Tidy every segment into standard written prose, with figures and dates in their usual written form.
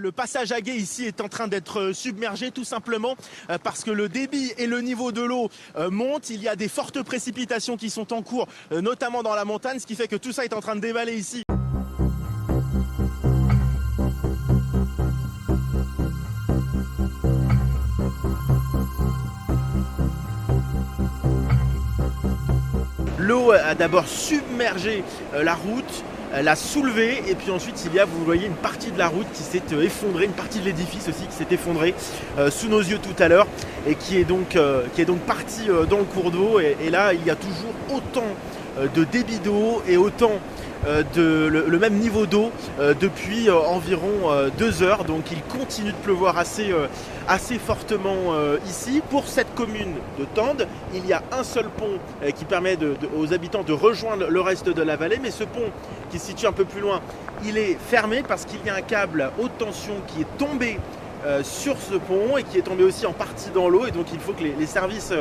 Le passage à gué ici est en train d'être submergé tout simplement parce que le débit et le niveau de l'eau montent. Il y a des fortes précipitations qui sont en cours, notamment dans la montagne, ce qui fait que tout ça est en train de dévaler ici. L'eau a d'abord submergé la route, l'a soulevée et puis ensuite il y a, vous voyez, une partie de la route qui s'est effondrée, une partie de l'édifice aussi qui s'est effondrée sous nos yeux tout à l'heure et qui est donc partie dans le cours d'eau et là il y a toujours autant de débit d'eau et autant le même niveau d'eau depuis environ 2 heures. Donc il continue de pleuvoir assez fortement ici. Pour cette commune de Tende, il y a un seul pont qui permet aux habitants de rejoindre le reste de la vallée. Mais ce pont qui se situe un peu plus loin, il est fermé parce qu'il y a un câble haute tension qui est tombé sur ce pont et qui est tombé aussi en partie dans l'eau et donc il faut que les services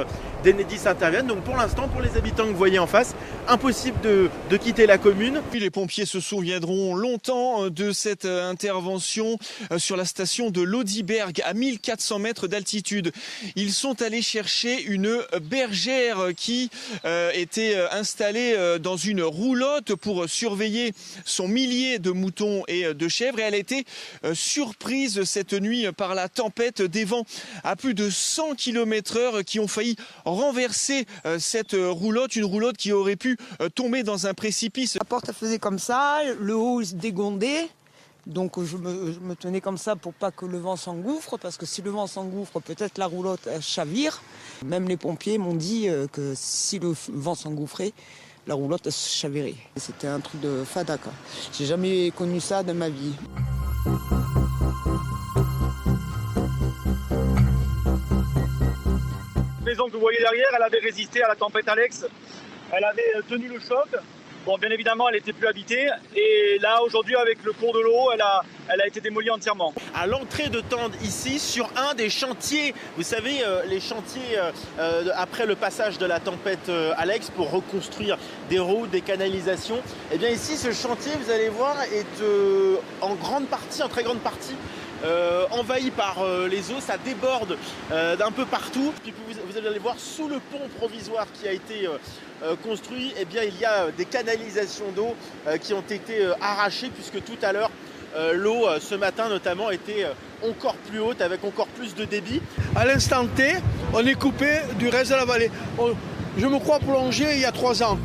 d'Enedis interviennent. Donc pour l'instant, pour les habitants que vous voyez en face, impossible de quitter la commune. Les pompiers se souviendront longtemps de cette intervention sur la station de Lodiberg à 1400 mètres d'altitude. Ils sont allés chercher une bergère qui était installée dans une roulotte pour surveiller son millier de moutons et de chèvres et elle a été surprise cette nuit par la tempête, des vents à plus de 100 km/h qui ont failli renverser cette roulotte, une roulotte qui aurait pu tomber dans un précipice. La porte elle faisait comme ça, le haut se dégondait, donc je me tenais comme ça pour pas que le vent s'engouffre, parce que si le vent s'engouffre, peut-être la roulotte elle chavire. Même les pompiers m'ont dit que si le vent s'engouffrait, la roulotte elle chavirait. C'était un truc de fada, quoi. J'ai jamais connu ça de ma vie. La maison que vous voyez derrière, elle avait résisté à la tempête Alex. Elle avait tenu le choc. Bon, bien évidemment, elle n'était plus habitée. Et là, aujourd'hui, avec le cours de l'eau, elle a été démolie entièrement. À l'entrée de Tende, ici, sur un des chantiers, vous savez, les chantiers après le passage de la tempête Alex pour reconstruire des routes, des canalisations. Et bien ici, ce chantier, vous allez voir, est en très grande partie, envahi par les eaux, ça déborde d'un peu partout. Puis vous allez voir sous le pont provisoire qui a été construit, eh bien, il y a des canalisations d'eau qui ont été arrachées puisque tout à l'heure l'eau ce matin notamment était encore plus haute avec encore plus de débit. À l'instant T, on est coupé du reste de la vallée. Je me crois plongé il y a 3 ans.